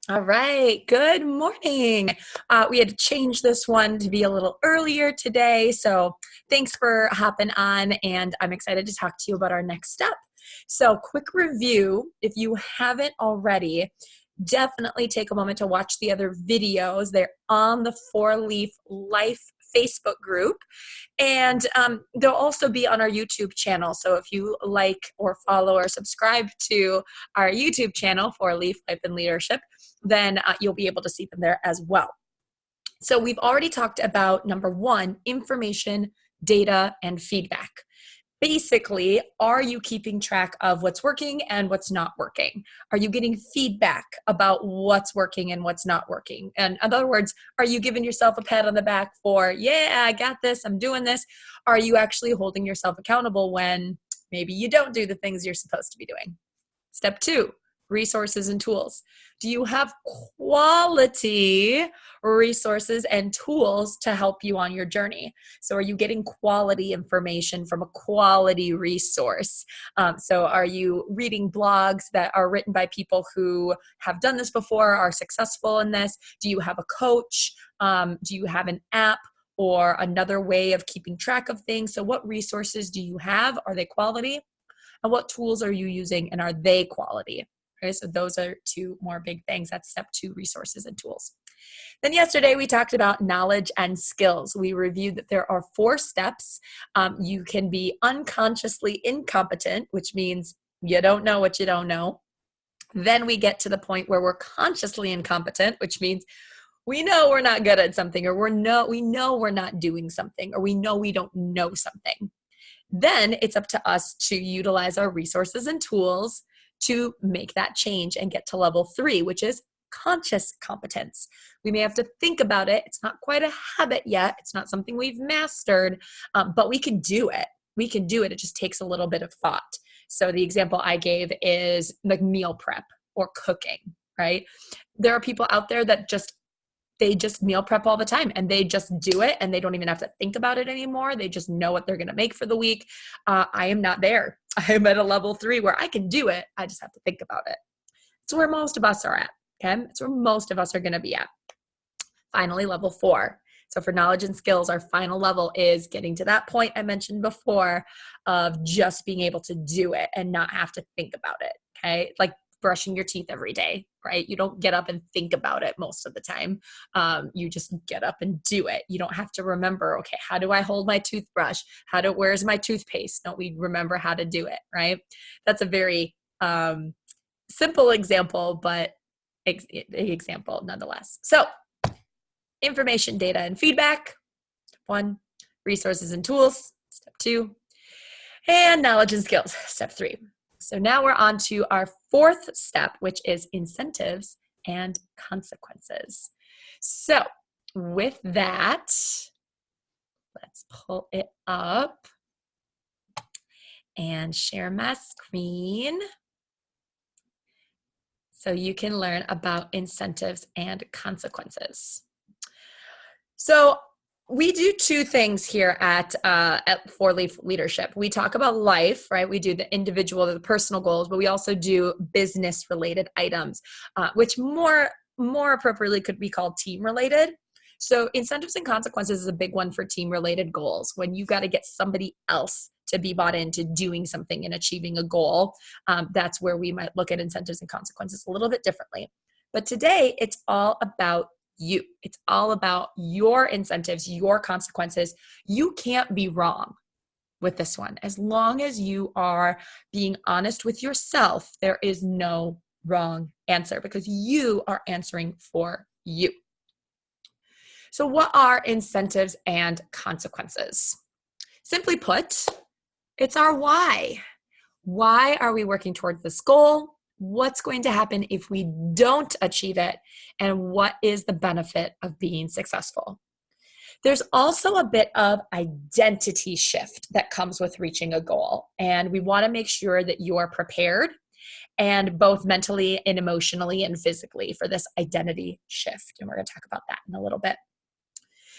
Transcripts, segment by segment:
All right. Good morning. We had to change this one to be a little earlier today. So thanks for hopping on, and I'm excited to talk to you about our next step. So, quick review if you haven't already, definitely take a moment to watch the other videos. They're on the Four Leaf Life Facebook group, and they'll also be on our YouTube channel. So if you like or follow or subscribe to our YouTube channel for Leaf Life and Leadership, then you'll be able to see them there as well. So we've already talked about number one, information, data, and feedback. Basically, are you keeping track of what's working and what's not working? Are you getting feedback about what's working and what's not working? And in other words, are you giving yourself a pat on the back for, yeah, I got this, I'm doing this? Are you actually holding yourself accountable when maybe you don't do the things you're supposed to be doing? Step two, resources and tools. Do you have quality resources and tools to help you on your journey? So are you getting quality information from a quality resource? So are you reading blogs that are written by people who have done this before, are successful in this? Do you have a coach? Do you have an app or another way of keeping track of things? So what resources do you have? Are they quality? And what tools are you using, and are they quality? Okay, so those are two more big things. That's step two, resources and tools. Then yesterday we talked about knowledge and skills. We reviewed that there are 4 steps. You can be unconsciously incompetent, which means you don't know what you don't know. Then we get to the point where we're consciously incompetent, which means we know we're not good at something, or we know we're not doing something, or we know we don't know something. Then it's up to us to utilize our resources and tools to make that change and get to level 3, which is conscious competence. We may have to think about it. It's not quite a habit yet. It's not something we've mastered, but we can do it. We can do it. It just takes a little bit of thought. So the example I gave is like meal prep or cooking, right? There are people out there that they just meal prep all the time, and they just do it, and they don't even have to think about it anymore. They just know what they're going to make for the week. I am not there. I am at a level 3 where I can do it. I just have to think about it. It's where most of us are at. Okay. It's where most of us are going to be at. Finally, level 4. So for knowledge and skills, our final level is getting to that point I mentioned before of just being able to do it and not have to think about it. Okay. Like brushing your teeth every day, right? You don't get up and think about it most of the time. You just get up and do it. You don't have to remember, okay, how do I hold my toothbrush? Where's my toothpaste? No, we remember how to do it, right? That's a very simple example, but example nonetheless. So information, data, and feedback. Step 1, resources and tools. Step 2, and knowledge and skills. Step 3. So now we're on to our 4th step, which is incentives and consequences. So with that, let's pull it up and share my screen so you can learn about incentives and consequences. So we do 2 things here at Four Leaf Leadership. We talk about life, right? We do the individual, the personal goals, but we also do business-related items, which more appropriately could be called team-related. So incentives and consequences is a big one for team-related goals. When you got to get somebody else to be bought into doing something and achieving a goal, that's where we might look at incentives and consequences a little bit differently. But today, it's all about you. It's all about your incentives, your consequences. You can't be wrong with this one. As long as you are being honest with yourself, there is no wrong answer because you are answering for you. So what are incentives and consequences? Simply put, it's our why. Why are we working towards this goal? What's going to happen if we don't achieve it? And what is the benefit of being successful? There's also a bit of identity shift that comes with reaching a goal. And we want to make sure that you are prepared, and both mentally and emotionally and physically, for this identity shift. And we're going to talk about that in a little bit.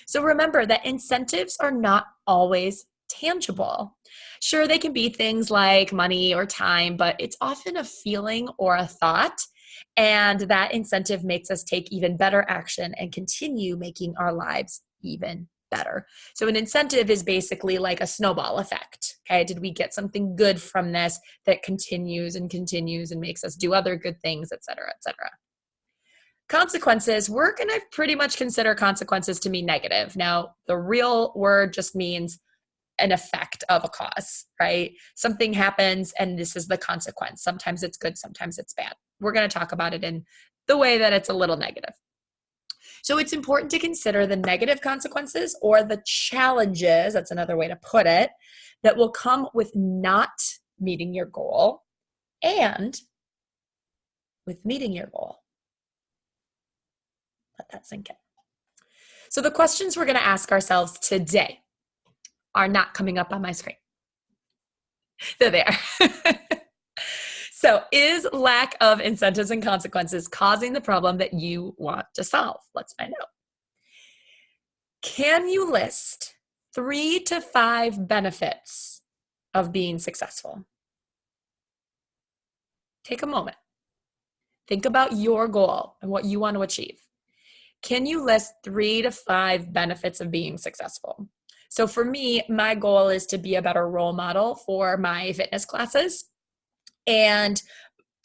So remember that incentives are not always tangible. Sure, they can be things like money or time, but it's often a feeling or a thought. And that incentive makes us take even better action and continue making our lives even better. So an incentive is basically like a snowball effect. Okay. Did we get something good from this that continues and continues and makes us do other good things, et cetera, et cetera. Consequences, we're going to pretty much consider consequences to mean negative. Now, the real word just means an effect of a cause, right? Something happens and this is the consequence. Sometimes it's good, sometimes it's bad. We're going to talk about it in the way that it's a little negative. So it's important to consider the negative consequences or the challenges, that's another way to put it, that will come with not meeting your goal and with meeting your goal. Let that sink in. So the questions we're going to ask ourselves today are not coming up on my screen. They're there. So is lack of incentives and consequences causing the problem that you want to solve? Let's find out. Can you list 3 to 5 benefits of being successful? Take a moment. Think about your goal and what you want to achieve. Can you list 3 to 5 benefits of being successful? So for me, my goal is to be a better role model for my fitness classes. And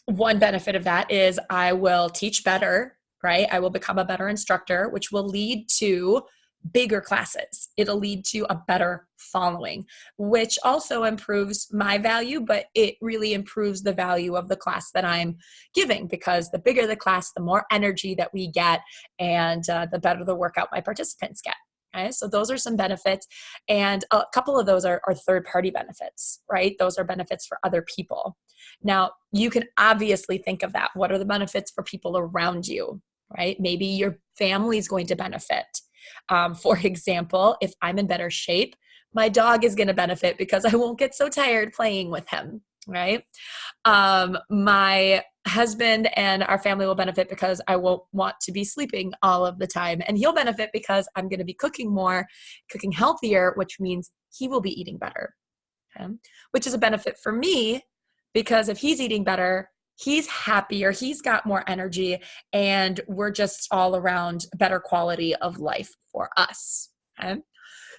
one benefit of that is I will teach better, right? I will become a better instructor, which will lead to bigger classes. It'll lead to a better following, which also improves my value, but it really improves the value of the class that I'm giving, because the bigger the class, the more energy that we get, and the better the workout my participants get. Okay, so those are some benefits. And a couple of those are third-party benefits, right? Those are benefits for other people. Now, you can obviously think of that. What are the benefits for people around you, right? Maybe your family's going to benefit. For example, if I'm in better shape, my dog is going to benefit because I won't get so tired playing with him, right? My husband and our family will benefit because I won't want to be sleeping all of the time. And he'll benefit because I'm going to be cooking more, cooking healthier, which means he will be eating better, okay? Which is a benefit for me, because if he's eating better, he's happier, he's got more energy, and we're just all around better quality of life for us. Okay?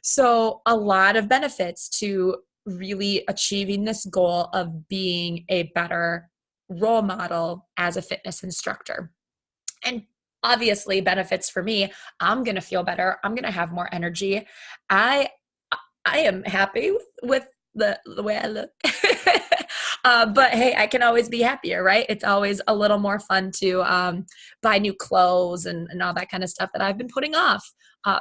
So a lot of benefits to really achieving this goal of being a better role model as a fitness instructor. And obviously benefits for me, I'm going to feel better. I'm going to have more energy. I am happy with the way I look. But hey, I can always be happier, right? It's always a little more fun to buy new clothes and all that kind of stuff that I've been putting off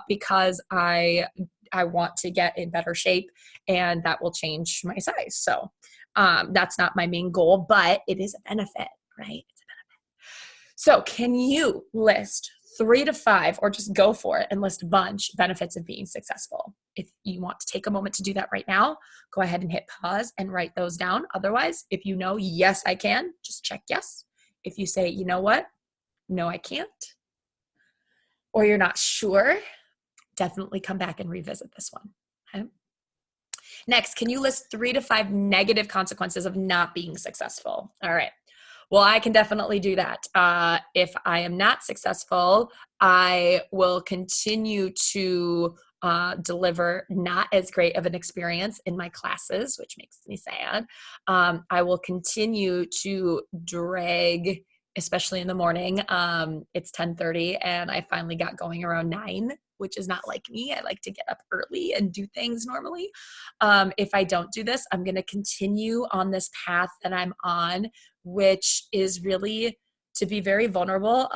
because I want to get in better shape, and that will change my size. So that's not my main goal, but it is a benefit, right? It's a benefit. So can you list 3 to 5, or just go for it and list a bunch, benefits of being successful? If you want to take a moment to do that right now, go ahead and hit pause and write those down. Otherwise, if you know, yes, I can, just check yes. If you say, you know what, no, I can't, or you're not sure, definitely come back and revisit this one. Okay? Next, can you list 3 to 5 negative consequences of not being successful? All right. Well, I can definitely do that. If I am not successful, I will continue to deliver not as great of an experience in my classes, which makes me sad. I will continue to drag, especially in the morning. It's 10:30 and I finally got going around 9, which is not like me. I like to get up early and do things normally. If I don't do this, I'm going to continue on this path that I'm on, which is really to be very vulnerable,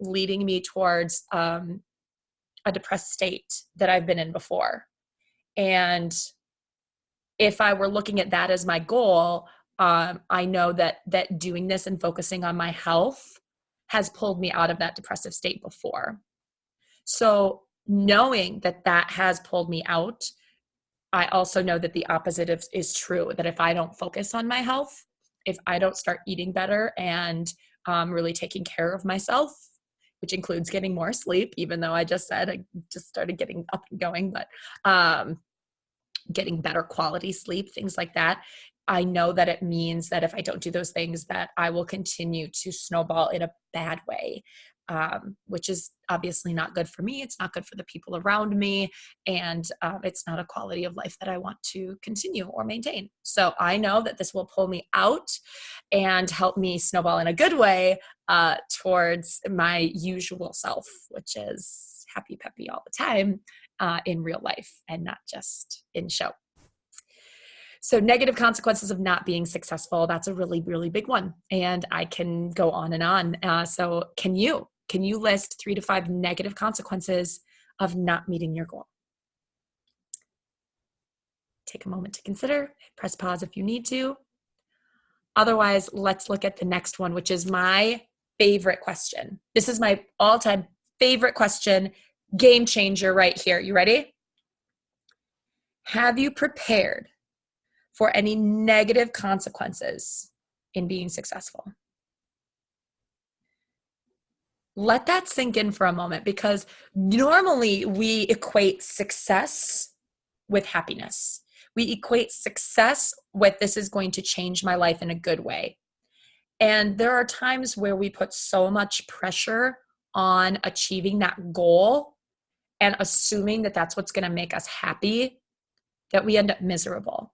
leading me towards a depressed state that I've been in before. And if I were looking at that as my goal, I know that doing this and focusing on my health has pulled me out of that depressive state before. So knowing that has pulled me out, I also know that the opposite is true, that if I don't focus on my health, if I don't start eating better and really taking care of myself, which includes getting more sleep, even though I just said I just started getting up and going, but getting better quality sleep, things like that. I know that it means that if I don't do those things, that I will continue to snowball in a bad way, which is obviously not good for me. It's not good for the people around me. And it's not a quality of life that I want to continue or maintain. So I know that this will pull me out and help me snowball in a good way towards my usual self, which is happy, peppy all the time in real life and not just in show. So negative consequences of not being successful, that's a really, really big one. And I can go on and on. So can you list 3 to 5 negative consequences of not meeting your goal? Take a moment to consider, press pause if you need to. Otherwise, let's look at the next one, which is my favorite question. This is my all-time favorite question, game changer right here. You ready? Have you prepared for any negative consequences in being successful? Let that sink in for a moment, because normally we equate success with happiness. We equate success with this is going to change my life in a good way. And there are times where we put so much pressure on achieving that goal and assuming that that's what's going to make us happy that we end up miserable.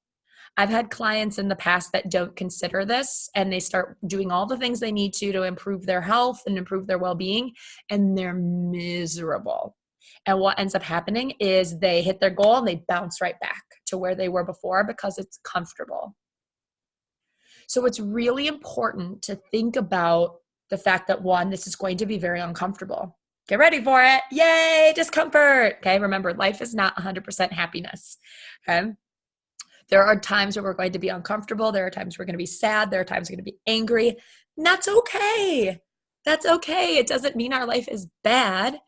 I've had clients in the past that don't consider this, and they start doing all the things they need to improve their health and improve their well-being, and they're miserable. And what ends up happening is they hit their goal and they bounce right back to where they were before because it's comfortable. So it's really important to think about the fact that, one, this is going to be very uncomfortable. Get ready for it. Yay, discomfort. Okay, remember, life is not 100% happiness. Okay. There are times where we're going to be uncomfortable. There are times we're going to be sad. There are times we're going to be angry. And that's okay. That's okay. It doesn't mean our life is bad.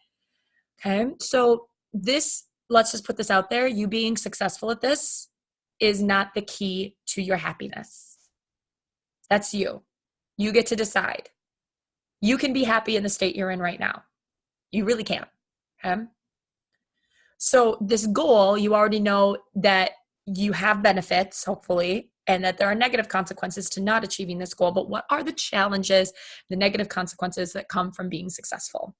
Okay. So let's just put this out there. You being successful at this is not the key to your happiness. That's you. You get to decide. You can be happy in the state you're in right now. You really can. Okay. So this goal, you already know that you have benefits, hopefully, and that there are negative consequences to not achieving this goal. But what are the challenges, the negative consequences that come from being successful?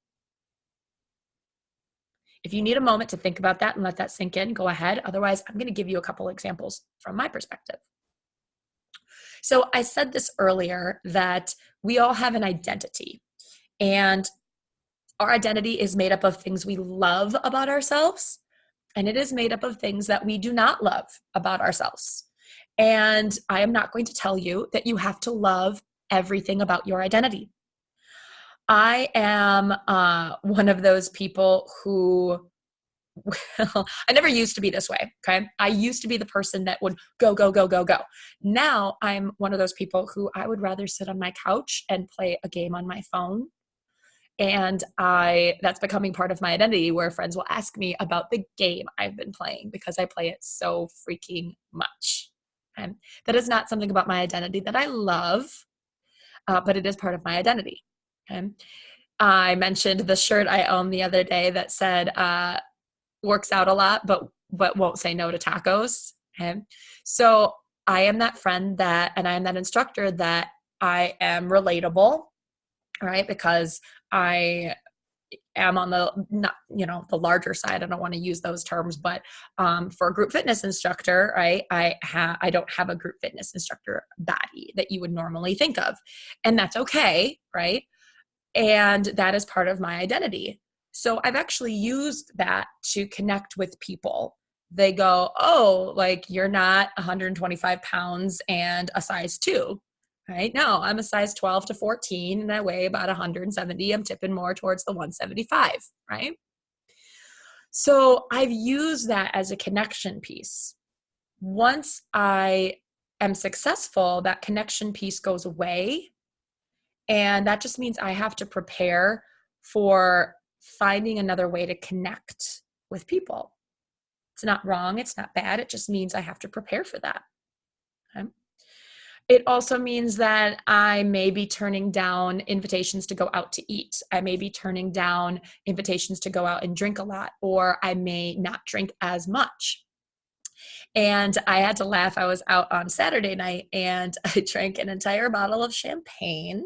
If you need a moment to think about that and let that sink in, go ahead. Otherwise, I'm going to give you a couple examples from my perspective. So I said this earlier that we all have an identity, and our identity is made up of things we love about ourselves, and it is made up of things that we do not love about ourselves. And I am not going to tell you that you have to love everything about your identity. I am one of those people who, well, I never used to be this way, okay? I used to be the person that would go, go, go, go, go. Now I'm one of those people who I would rather sit on my couch and play a game on my phone. And that's becoming part of my identity, where friends will ask me about the game I've been playing because I play it so freaking much. And that is not something about my identity that I love, but it is part of my identity. Okay? I mentioned the shirt I own the other day that said, works out a lot, but won't say no to tacos. Okay? So I am that friend and I am that instructor that I am relatable, right? Because I am on the, not, the larger side. I don't want to use those terms, but for a group fitness instructor, right? I don't have a group fitness instructor body that you would normally think of, and that's okay, right? And that is part of my identity. So I've actually used that to connect with people. They go, oh, like you're not 125 pounds and a size 2. Right? No, I'm a size 12 to 14 and I weigh about 170. I'm tipping more towards the 175, right? So I've used that as a connection piece. Once I am successful, that connection piece goes away. And that just means I have to prepare for finding another way to connect with people. It's not wrong. It's not bad. It just means I have to prepare for that. Okay? It also means that I may be turning down invitations to go out to eat. I may be turning down invitations to go out and drink a lot, or I may not drink as much. And I had to laugh. I was out on Saturday night and I drank an entire bottle of champagne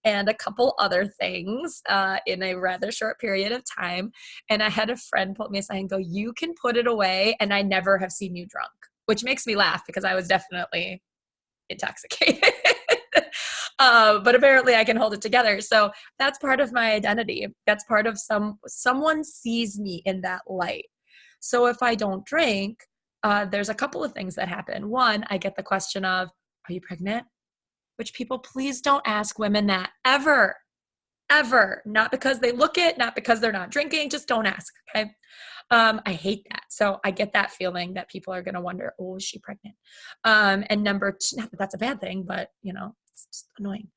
and a couple other things in a rather short period of time. And I had a friend pull me aside and go, "You can put it away, and I never have seen you drunk," which makes me laugh because I was definitely intoxicated. But apparently I can hold it together. So that's part of my identity. That's part of someone sees me in that light. So if I don't drink, there's a couple of things that happen. One, I get the question of, "Are you pregnant?" Which people, please don't ask women that ever, ever. Not because they look it, not because they're not drinking, just don't ask, okay? I hate that. So I get that feeling that people are going to wonder, "Oh, is she pregnant?" And number two, not that that's a bad thing, but it's just annoying.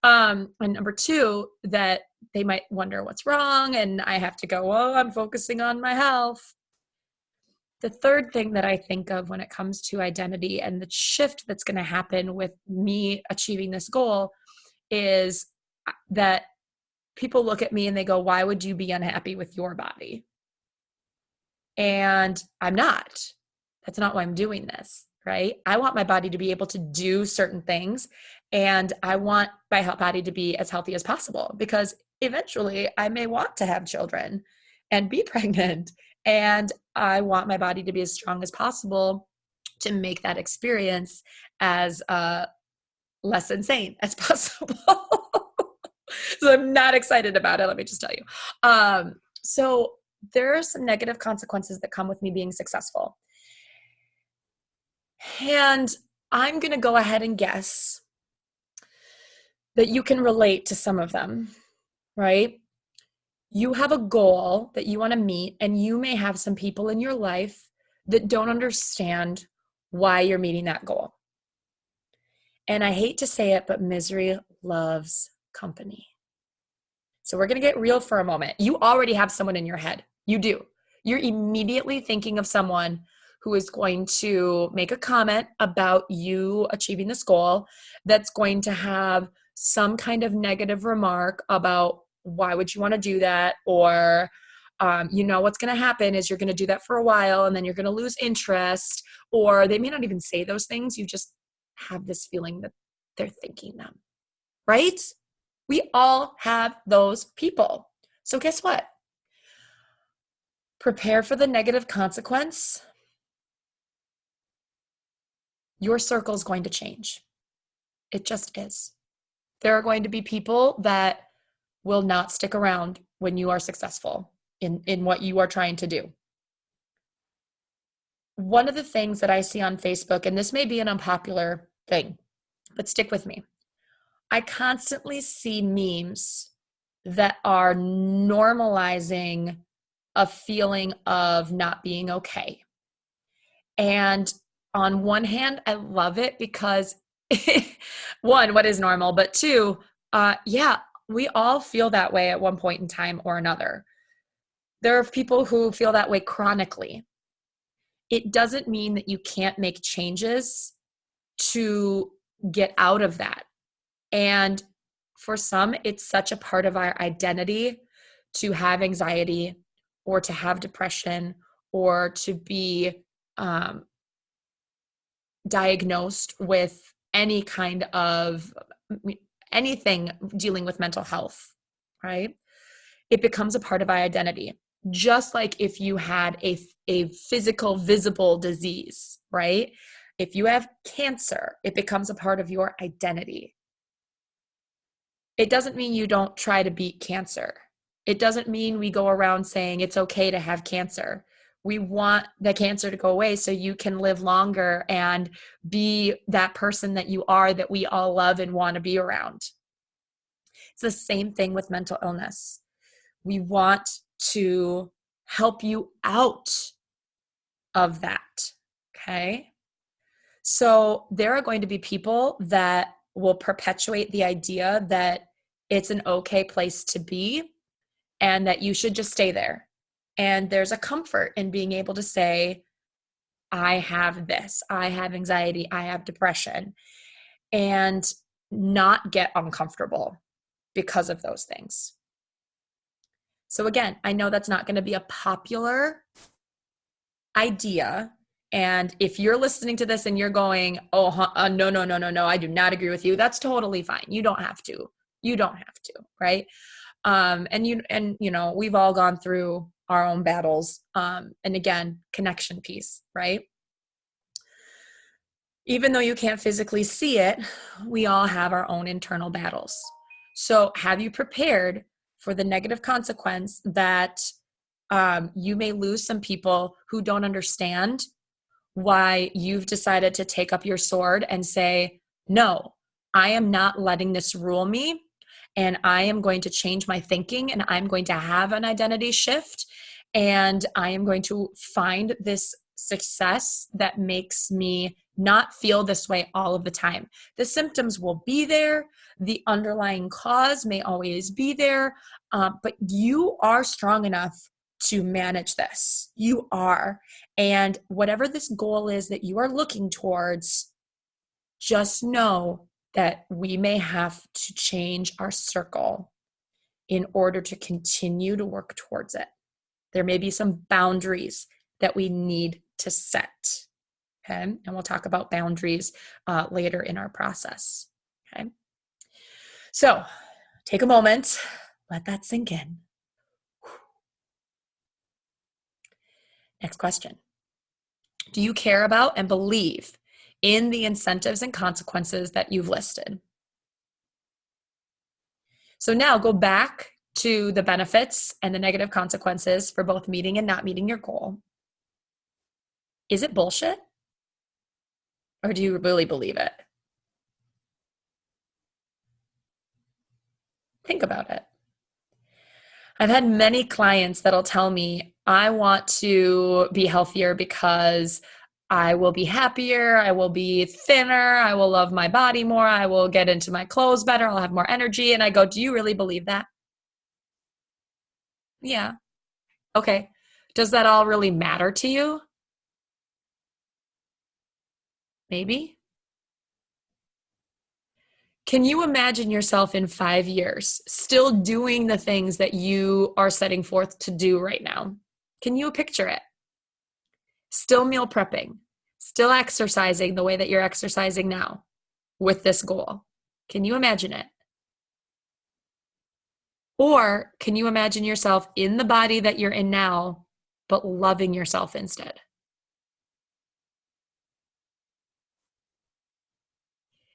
And number two, that they might wonder what's wrong. And I have to go, "Oh, I'm focusing on my health." The third thing that I think of when it comes to identity and the shift that's going to happen with me achieving this goal is that people look at me and they go, "Why would you be unhappy with your body?" And I'm not. That's not why I'm doing this, right? I want my body to be able to do certain things, and I want my body to be as healthy as possible because eventually I may want to have children and be pregnant, and I want my body to be as strong as possible to make that experience as less insane as possible. So I'm not excited about it, let me just tell you. So there are some negative consequences that come with me being successful. And I'm going to go ahead and guess that you can relate to some of them, right? You have a goal that you want to meet, and you may have some people in your life that don't understand why you're meeting that goal. And I hate to say it, but misery loves company. So we're going to get real for a moment. You already have someone in your head. You do. You're immediately thinking of someone who is going to make a comment about you achieving this goal, that's going to have some kind of negative remark about why would you want to do that, or what's going to happen is you're going to do that for a while and then you're going to lose interest, or they may not even say those things. You just have this feeling that they're thinking them, right? We all have those people. So guess what? Prepare for the negative consequence. Your circle is going to change. It just is. There are going to be people that will not stick around when you are successful in what you are trying to do. One of the things that I see on Facebook, and this may be an unpopular thing, but stick with me. I constantly see memes that are normalizing a feeling of not being okay. And on one hand, I love it because one, what is normal? But two, we all feel that way at one point in time or another. There are people who feel that way chronically. It doesn't mean that you can't make changes to get out of that. And for some, it's such a part of our identity to have anxiety or to have depression or to be diagnosed with any kind of anything dealing with mental health, right? It becomes a part of our identity. Just like if you had a physical, visible disease, right? If you have cancer, it becomes a part of your identity. It doesn't mean you don't try to beat cancer. It doesn't mean we go around saying it's okay to have cancer. We want the cancer to go away so you can live longer and be that person that you are, that we all love and want to be around. It's the same thing with mental illness. We want to help you out of that, okay? So there are going to be people that will perpetuate the idea that it's an okay place to be and that you should just stay there. And there's a comfort in being able to say, I have this, I have anxiety, I have depression, and not get uncomfortable because of those things. So again, I know that's not going to be a popular idea, And if you're listening to this and you're going, oh, no, no, no, no, no, I do not agree with you, that's totally fine. You don't have to. You don't have to, right? And we've all gone through our own battles. And again, connection piece, right? Even though you can't physically see it, we all have our own internal battles. So have you prepared for the negative consequence that you may lose some people who don't understand why you've decided to take up your sword and say, no, I am not letting this rule me, and I am going to change my thinking, and I'm going to have an identity shift, and I am going to find this success that makes me not feel this way all of the time. The symptoms will be there. The underlying cause may always be there, but you are strong enough to manage this. You are. And whatever this goal is that you are looking towards, just know that we may have to change our circle in order to continue to work towards it. There may be some boundaries that we need to set. Okay. And we'll talk about boundaries later in our process. Okay. So take a moment, let that sink in. Next question. Do you care about and believe in the incentives and consequences that you've listed? So now go back to the benefits and the negative consequences for both meeting and not meeting your goal. Is it bullshit? Or do you really believe it? Think about it. I've had many clients that'll tell me, I want to be healthier because I will be happier, I will be thinner, I will love my body more, I will get into my clothes better, I'll have more energy. And I go, do you really believe that? Yeah. Okay. Does that all really matter to you? Maybe. Can you imagine yourself in 5 years still doing the things that you are setting forth to do right now? Can you picture it? Still meal prepping, still exercising the way that you're exercising now with this goal. Can you imagine it? Or can you imagine yourself in the body that you're in now, but loving yourself instead?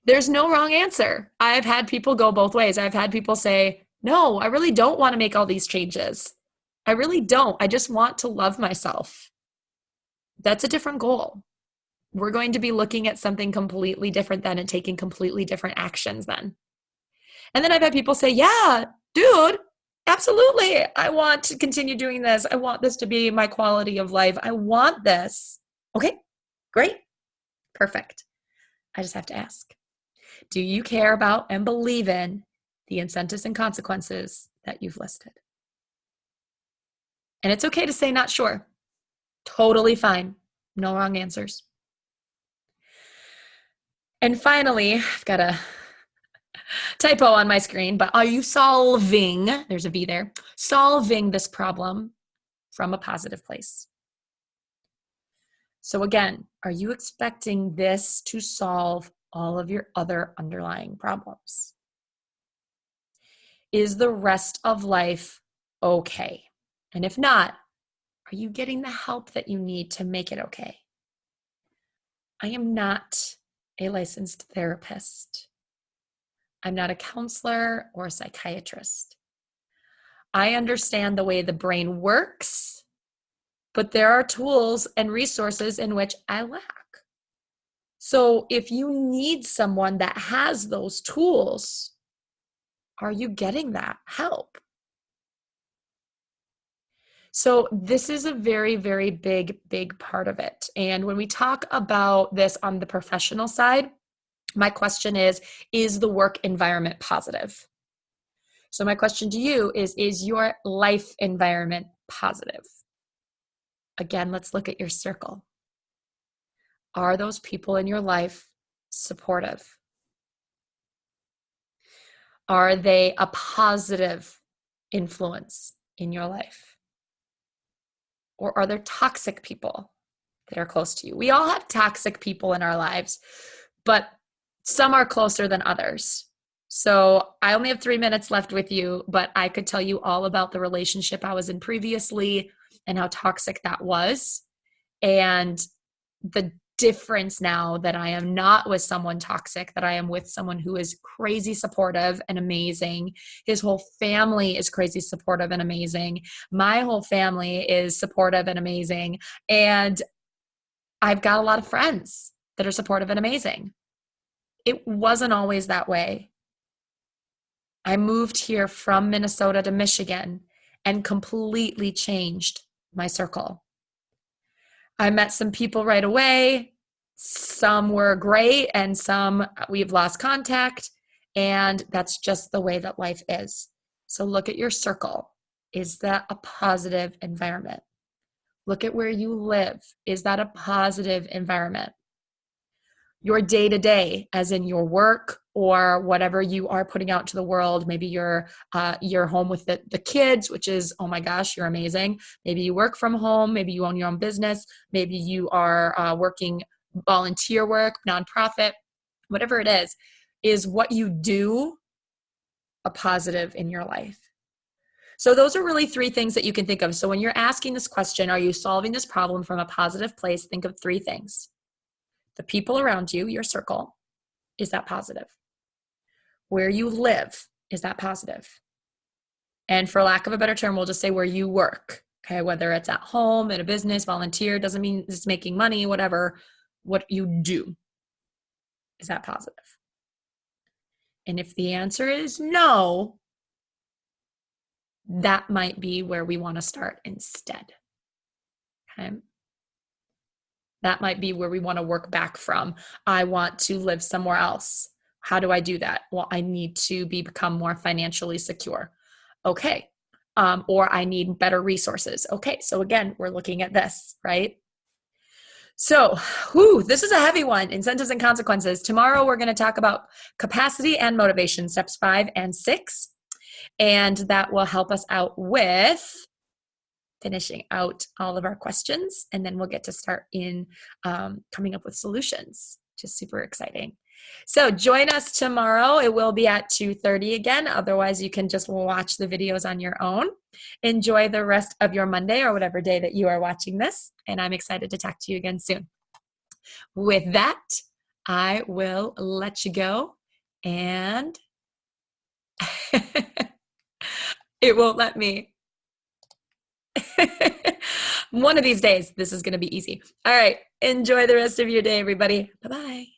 There's no wrong answer. I've had people go both ways. I've had people say, no, I really don't want to make all these changes. I really don't. I just want to love myself. That's a different goal. We're going to be looking at something completely different then and taking completely different actions then. And then I've had people say, yeah, dude, absolutely. I want to continue doing this. I want this to be my quality of life. I want this. Okay, great. Perfect. I just have to ask. Do you care about and believe in the incentives and consequences that you've listed? And it's okay to say not sure. Totally fine. No wrong answers. And finally, I've got a typo on my screen, but are you solving, there's a V there, solving this problem from a positive place? So again, are you expecting this to solve all of your other underlying problems? Is the rest of life okay? And if not, are you getting the help that you need to make it okay? I am not a licensed therapist. I'm not a counselor or a psychiatrist. I understand the way the brain works, but there are tools and resources in which I lack. So if you need someone that has those tools, are you getting that help? So this is a very, very big part of it. And when we talk about this on the professional side, my question is the work environment positive? So my question to you is your life environment positive? Again, let's look at your circle. Are those people in your life supportive? Are they a positive influence in your life? Or are there toxic people that are close to you. We all have toxic people in our lives, but some are closer than others. So I only have 3 minutes left with you, but I could tell you all about the relationship I was in previously and how toxic that was. And the difference now that I am not with someone toxic, that I am with someone who is crazy supportive and amazing. His whole family is crazy supportive and amazing. My whole family is supportive and amazing. And I've got a lot of friends that are supportive and amazing. It wasn't always that way. I moved here from Minnesota to Michigan and completely changed my circle. I met some people right away. Some were great and some we've lost contact. And that's just the way that life is. So look at your circle. Is that a positive environment? Look at where you live. Is that a positive environment? Your day-to-day, as in your work or whatever you are putting out to the world. Maybe you're home with the kids, which is, oh my gosh, you're amazing. Maybe you work from home. Maybe you own your own business. Maybe you are working volunteer work, nonprofit, whatever it is what you do a positive in your life? So those are really 3 things that you can think of. So when you're asking this question, are you solving this problem from a positive place? Think of 3 things. The people around you, your circle, is that positive? Where you live, is that positive? And for lack of a better term, we'll just say where you work, okay? Whether it's at home, in a business, volunteer, doesn't mean it's making money, whatever, what you do, is that positive? And if the answer is no, that might be where we want to start instead, okay? That might be where we want to work back from. I want to live somewhere else. How do I do that? Well, I need to become more financially secure. Okay. Or I need better resources. Okay. So again, we're looking at this, right? So, this is a heavy one, incentives and consequences. Tomorrow, we're going to talk about capacity and motivation, steps 5 and 6. And that will help us out with finishing out all of our questions, and then we'll get to start in coming up with solutions, which is super exciting. So join us tomorrow. It will be at 2:30 again. Otherwise, you can just watch the videos on your own. Enjoy the rest of your Monday or whatever day that you are watching this, and I'm excited to talk to you again soon. With that, I will let you go, and it won't let me. One of these days, this is going to be easy. All right. Enjoy the rest of your day, everybody. Bye-bye.